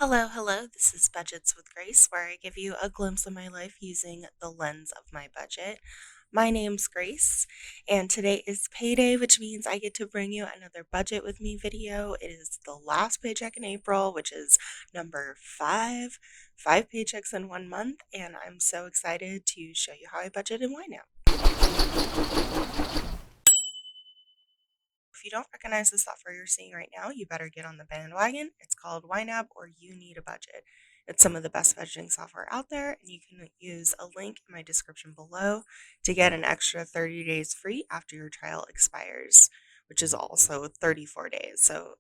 Hello, hello. This is Budgets with Grace, where I give you a glimpse of my life using the lens of my budget. My name's Grace, and today is payday, which means I get to bring you another Budget with Me video. It is the last paycheck in April, which is number five paychecks in 1 month, and I'm so excited to show you how I budget in YNAB. If you don't recognize the software you're seeing right now, you better get on the bandwagon. It's called YNAB or You Need a Budget. It's some of the best budgeting software out there, and you can use a link in my description below to get an extra 30 days free after your trial expires, which is also 34 days. So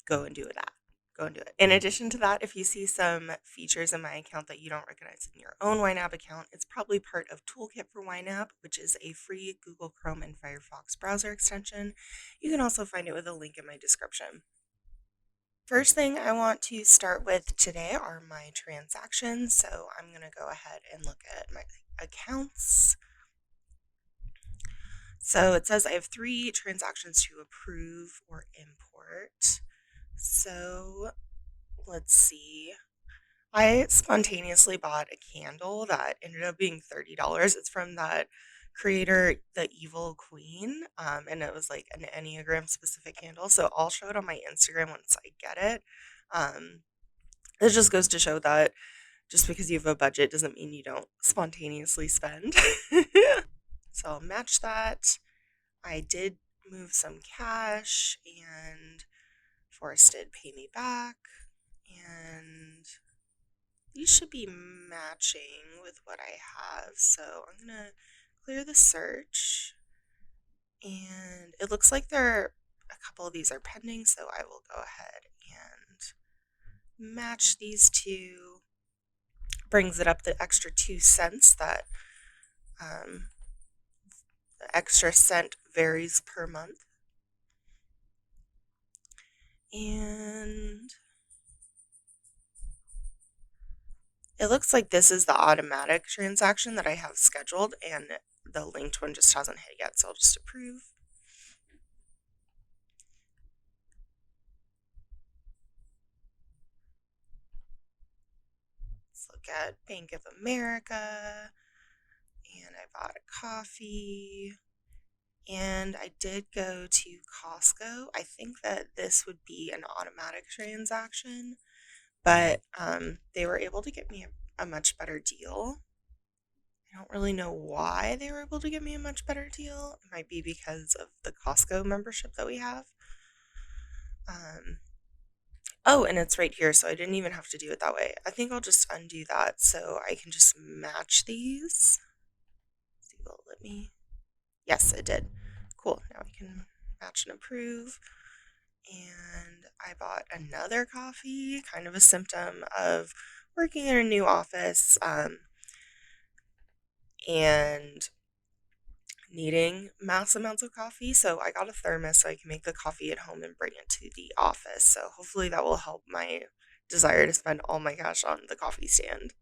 go and do that. Go and do it. In addition to that, if you see some features in my account that you don't recognize in your own YNAB account, it's probably part of Toolkit for YNAB, which is a free Google Chrome and Firefox browser extension. You can also find it with a link in my description. First thing I want to start with today are my transactions. So I'm going to go ahead and look at my accounts. So it says I have 3 transactions to approve or import. So let's see. I spontaneously bought a candle that ended up being $30. It's from that creator, The Evil Queen, and it was like an Enneagram specific candle. So I'll show it on my Instagram once I get it. Um, it just goes to show that just because you have a budget doesn't mean you don't spontaneously spend. So I'll match that. I did move some cash, and Forrest did pay me back, and these should be matching with what I have. So I'm going to clear the search, and it looks like a couple of these are pending, so I will go ahead and match these two. Brings it up the extra 2 cents that the extra cent varies per month. And it looks like this is the automatic transaction that I have scheduled, and the linked one just hasn't hit yet, so I'll just approve. Let's look at Bank of America, and I bought a coffee, and I did go to Costco. I think that this would be an automatic transaction, but they were able to get me a much better deal. I don't really know why they were able to get me a much better deal. It might be because of the Costco membership that we have. Oh, and it's right here, so I didn't even have to do it that way. I think I'll just undo that so I can just match these. Let's see, will it let me? Yes, it did. Cool. Now we can match and approve. And I bought another coffee, kind of a symptom of working in a new office and needing mass amounts of coffee. So I got a thermos so I can make the coffee at home and bring it to the office. So hopefully that will help my desire to spend all my cash on the coffee stand.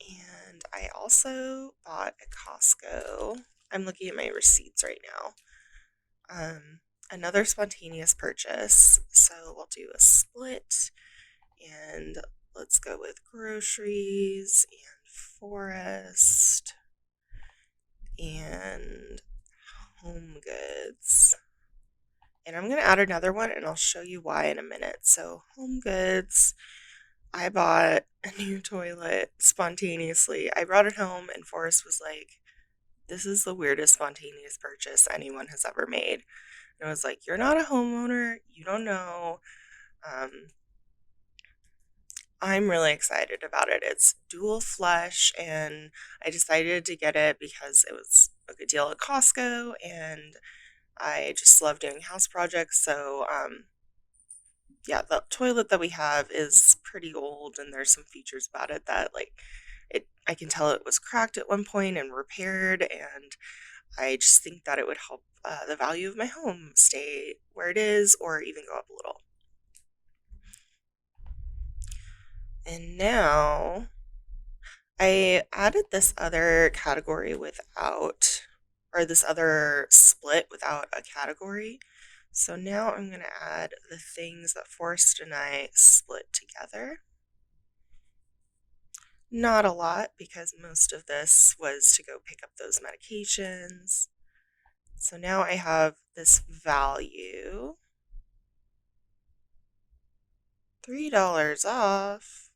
And I also bought at Costco. I'm looking at my receipts right now. Another spontaneous purchase. So we'll do a split, and let's go with groceries and Forest and home goods. And I'm going to add another one, and I'll show you why in a minute. So home goods, I bought a new toilet spontaneously. I brought it home, and Forrest was like, this is the weirdest spontaneous purchase anyone has ever made. And I was like, you're not a homeowner. You don't know. I'm really excited about it. It's dual flush, and I decided to get it because it was a good deal at Costco, and I just love doing house projects. So, yeah, the toilet that we have is pretty old, and there's some features about it that, like, I can tell it was cracked at one point and repaired, and I just think that it would help the value of my home stay where it is or even go up a little. And now I added this other category without, or this other split without a category. So now I'm going to add the things that Forrest and I split together. Not a lot, because most of this was to go pick up those medications. So now I have this value. $3 off.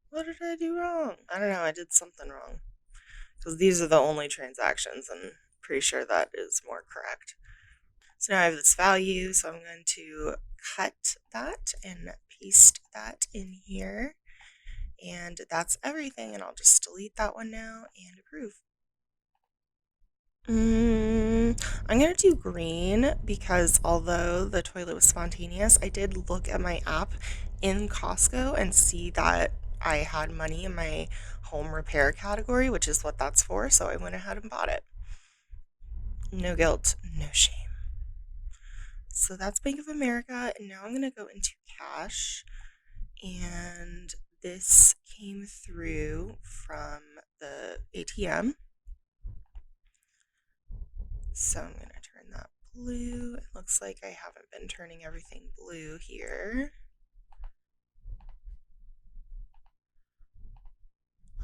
What did I do wrong? I don't know, I did something wrong. Because these are the only transactions, and pretty sure that is more correct. So now I have this value, so I'm going to cut that and paste that in here. And that's everything, and I'll just delete that one now and approve. I'm going to do green because although the toilet was spontaneous, I did look at my app in Costco and see that I had money in my home repair category, which is what that's for, so I went ahead and bought it. No guilt, no shame. So that's Bank of America, and now I'm going to go into cash, and this came through from the ATM. So I'm going to turn that blue. It looks like I haven't been turning everything blue here.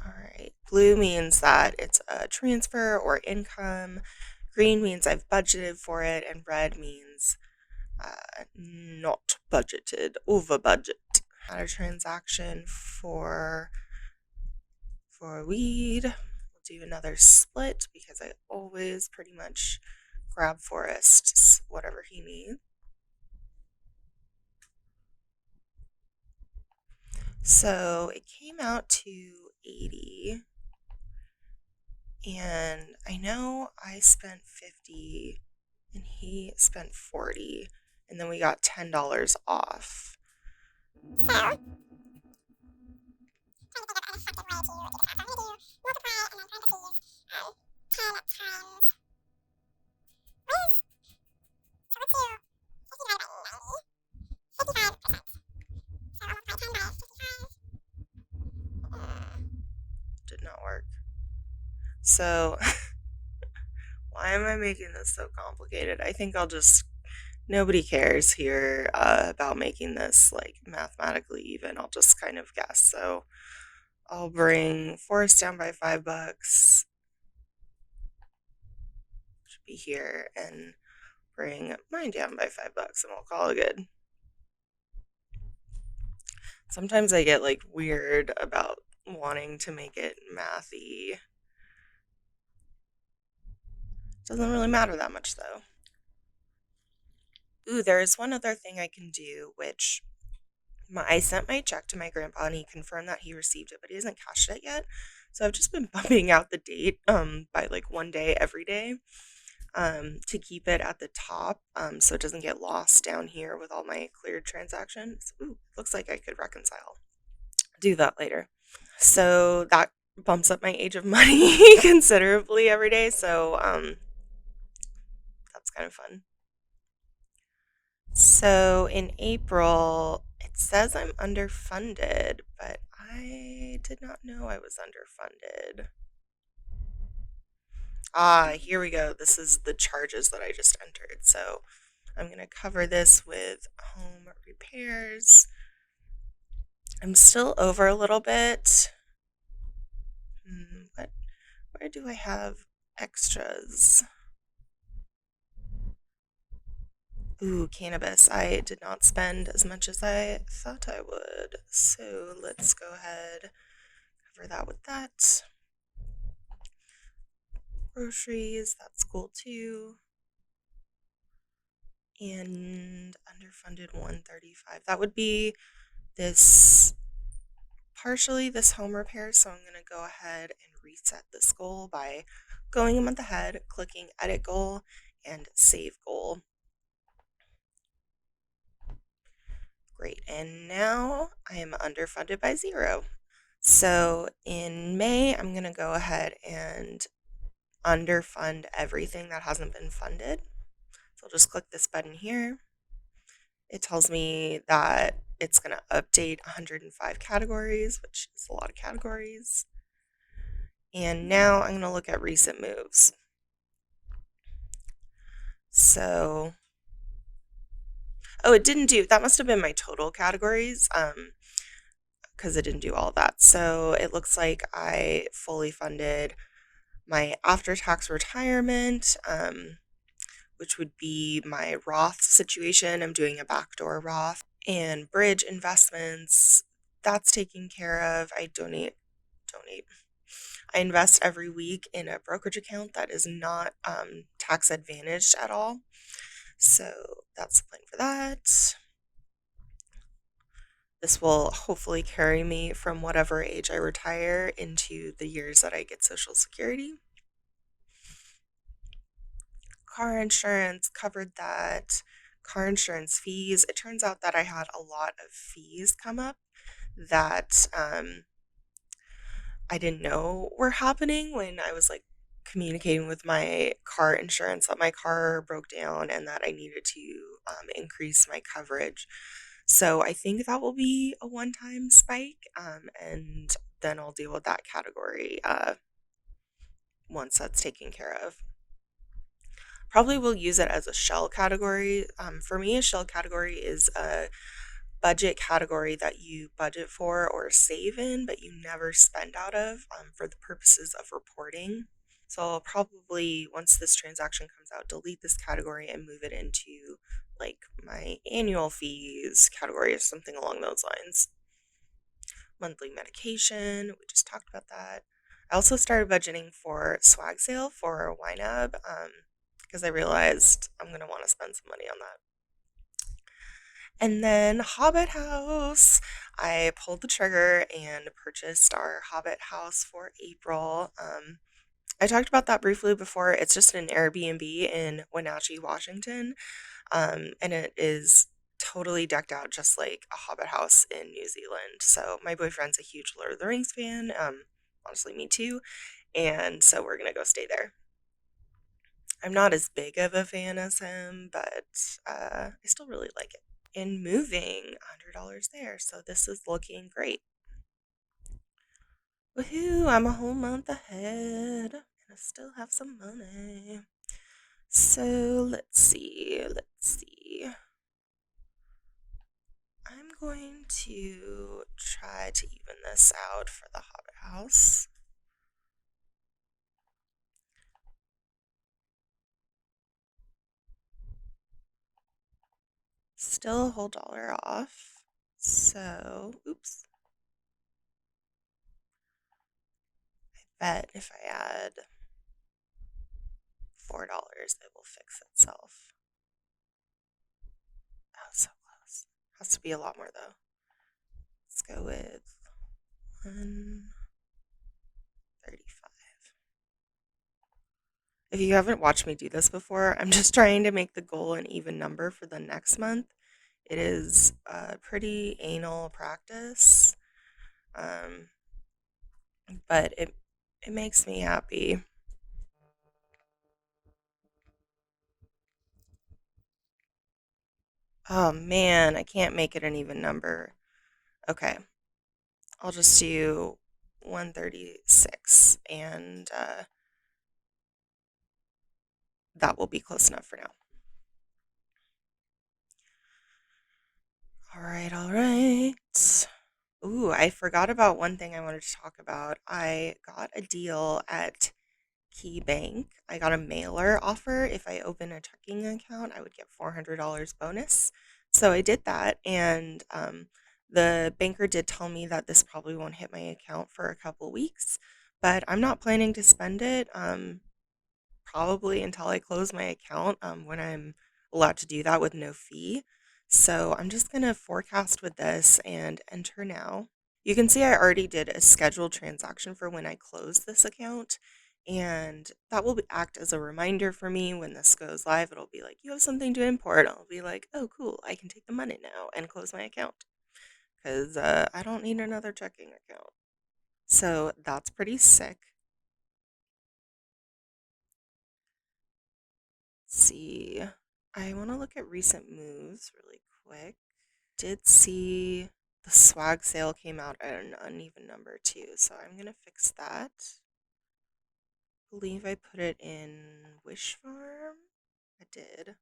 All right, blue means that it's a transfer or income. Green means I've budgeted for it, and red means not budgeted, over budget. Had a transaction for weed. We'll do another split because I always pretty much grab Forrest whatever he needs. So it came out to 80, and I know I spent 50 and he spent 40, and then we got $10 off. So did not work. So why am I making this so complicated? I think I'll just, nobody cares here about making this like mathematically even. I'll just kind of guess. So I'll bring Forrest down by $5. Should be here, and bring mine down by $5, and we'll call it good. Sometimes I get like weird about wanting to make it mathy. Doesn't really matter that much though. Ooh, there is one other thing I can do, which I sent my check to my grandpa and he confirmed that he received it, but he hasn't cashed it yet. So I've just been bumping out the date by like 1 day every day to keep it at the top so it doesn't get lost down here with all my cleared transactions. Ooh, looks like I could reconcile. Do that later. So that bumps up my age of money considerably every day. So that's kind of fun. So in April, it says I'm underfunded, but I did not know I was underfunded. Here we go. This is the charges that I just entered. So I'm going to cover this with home repairs. I'm still over a little bit. Where do I have extras? Ooh, cannabis. I did not spend as much as I thought I would. So let's go ahead, cover that with that. Groceries, that's cool too. And underfunded 135. That would be this, partially this home repair. So I'm going to go ahead and reset this goal by going a month ahead, clicking edit goal and save goal. Great, and now I am underfunded by 0. So in May, I'm going to go ahead and underfund everything that hasn't been funded. So I'll just click this button here. It tells me that it's going to update 105 categories, which is a lot of categories. And now I'm going to look at recent moves. So, oh, it didn't do, that must have been my total categories, because it didn't do all that. So it looks like I fully funded my after-tax retirement, which would be my Roth situation. I'm doing a backdoor Roth and bridge investments. That's taken care of. I donate. I invest every week in a brokerage account that is not tax advantaged at all. So that's the plan for that. This will hopefully carry me from whatever age I retire into the years that I get Social Security. Car insurance covered that. Car insurance fees. It turns out that I had a lot of fees come up that I didn't know were happening when I was like communicating with my car insurance that my car broke down and that I needed to increase my coverage. So I think that will be a one-time spike, and then I'll deal with that category once that's taken care of. Probably will use it as a shell category. For me, a shell category is a budget category that you budget for or save in, but you never spend out of for the purposes of reporting. So I'll probably, once this transaction comes out, delete this category and move it into like my annual fees category or something along those lines. Monthly medication, we just talked about that. I also started budgeting for swag sale for YNAB because I realized I'm going to want to spend some money on that. And then Hobbit House. I pulled the trigger and purchased our Hobbit House for April. I talked about that briefly before. It's just an Airbnb in Wenatchee, Washington. And it is totally decked out just like a Hobbit house in New Zealand. So my boyfriend's a huge Lord of the Rings fan. Honestly, me too. And so we're gonna go stay there. I'm not as big of a fan as him, but I still really like it. In moving, $100 there. So this is looking great. Woohoo! I'm a whole month ahead, and I still have some money. So let's see. I'm going to try to even this out for the Hobbit House. Still a whole dollar off. So, oops. I bet if I add $4, it will fix itself. Oh, so close. Has to be a lot more though. Let's go with 135. If you haven't watched me do this before, I'm just trying to make the goal an even number for the next month. It is a pretty anal practice, um, but it makes me happy. Oh man, I can't make it an even number. Okay, I'll just do 136, and that will be close enough for now. All right, all right. Ooh, I forgot about one thing I wanted to talk about. I got a deal at Key Bank. I got a mailer offer. If I open a checking account, I would get $400 bonus. So I did that, and the banker did tell me that this probably won't hit my account for a couple weeks, but I'm not planning to spend it probably until I close my account when I'm allowed to do that with no fee. So I'm just going to forecast with this and enter now. You can see I already did a scheduled transaction for when I close this account, and that will act as a reminder for me when this goes live. It'll be like, you have something to import. I'll be like, oh, cool, I can take the money now and close my account because I don't need another checking account. So that's pretty sick. Let's see. I want to look at recent moves really quick. Did see the swag sale came out at an uneven number too, so I'm gonna fix that. Believe I put it in Wish Farm. I did.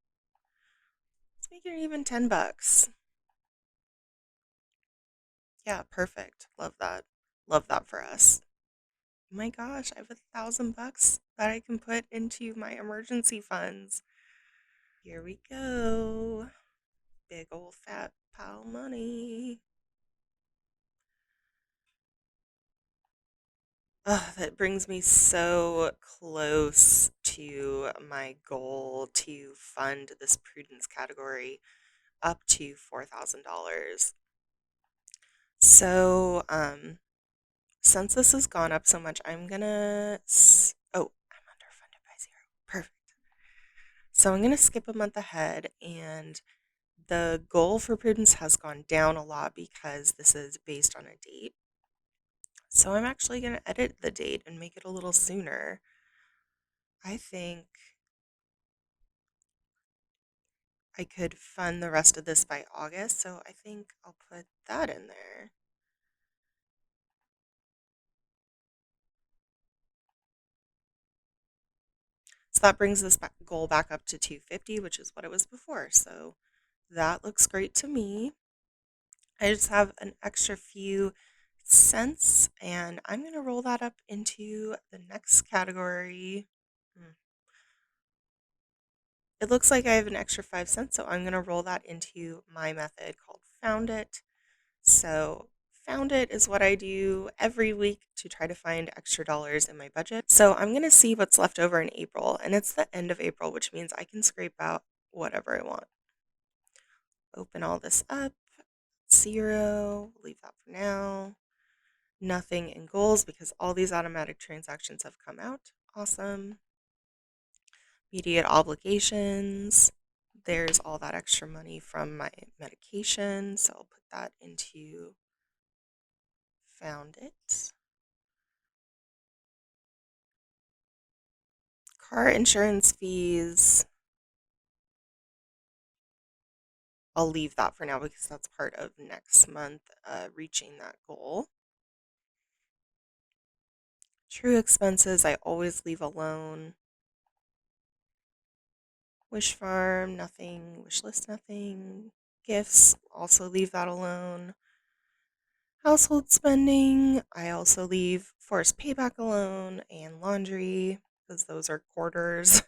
Let's make it even $10. Yeah, perfect. Love that. Love that for us. Oh my gosh, I have $1,000 that I can put into my emergency funds. Here we go. Big old fat pile of money. That brings me so close to my goal to fund this prudence category up to $4,000. So, since this has gone up so much, I'm gonna. Oh, I'm underfunded by 0. Perfect. So I'm gonna skip a month ahead, and the goal for prudence has gone down a lot because this is based on a date. So I'm actually gonna edit the date and make it a little sooner. I think I could fund the rest of this by August, so I think I'll put that in there. So that brings this goal back up to 250, which is what it was before. So that looks great to me. I just have an extra few cents, and I'm going to roll that up into the next category. Hmm. It looks like I have an extra 5 cents, so I'm going to roll that into my method called Found It. So, Found It is what I do every week to try to find extra dollars in my budget. So, I'm going to see what's left over in April, and it's the end of April, which means I can scrape out whatever I want. Open all this up. 0. Leave that for now. Nothing in goals because all these automatic transactions have come out. Awesome. Immediate obligations. There's all that extra money from my medication, so I'll put that into Found It. Car insurance fees. I'll leave that for now because that's part of next month, reaching that goal. True expenses, I always leave alone. Wish farm, nothing. Wish list, nothing. Gifts, also leave that alone. Household spending, I also leave forced payback alone, and laundry, because those are quarters.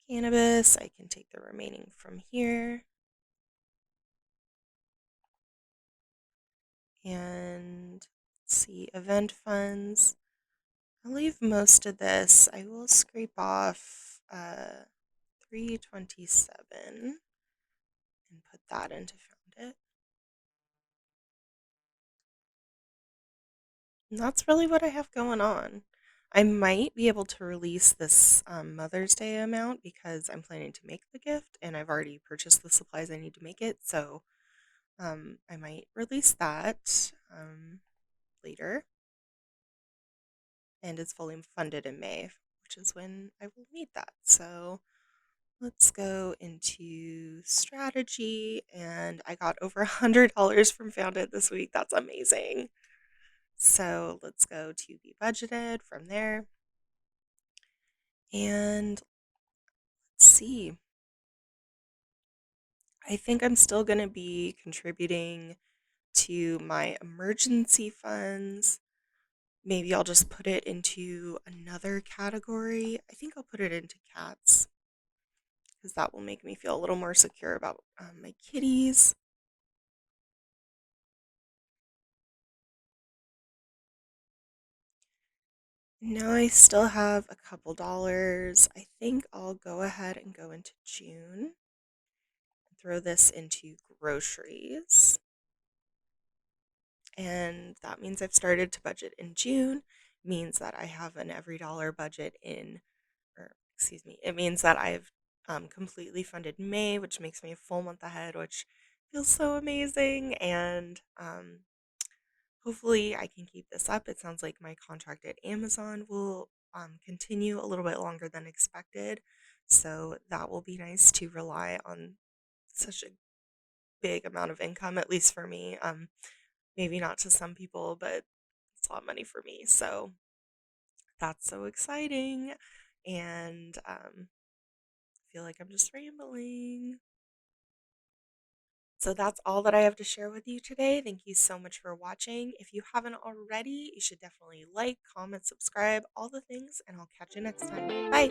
Cannabis, I can take the remaining from here. And let's see, event funds. I'll leave most of this. I will scrape off 327 and put that into Found It. And that's really what I have going on. I might be able to release this Mother's Day amount because I'm planning to make the gift and I've already purchased the supplies I need to make it. So I might release that later. And it's fully funded in May, which is when I will need that. So let's go into strategy. And I got over $100 from Found It this week. That's amazing. So let's go to be budgeted from there. And let's see. I think I'm still going to be contributing to my emergency funds. Maybe I'll just put it into another category. I think I'll put it into cats because that will make me feel a little more secure about my kitties. Now I still have a couple dollars. I think I'll go ahead and go into June and throw this into groceries. And that means I've started to budget in June, means that I have an every dollar budget in, or excuse me, it means that I've completely funded May, which makes me a full month ahead, which feels so amazing. And hopefully I can keep this up. It sounds like my contract at Amazon will continue a little bit longer than expected. So that will be nice to rely on such a big amount of income, at least for me. Maybe not to some people, but it's a lot of money for me. So that's so exciting. and I feel like I'm just rambling. So that's all that I have to share with you today. Thank you so much for watching. If you haven't already, you should definitely like, comment, subscribe, all the things, and I'll catch you next time. Bye.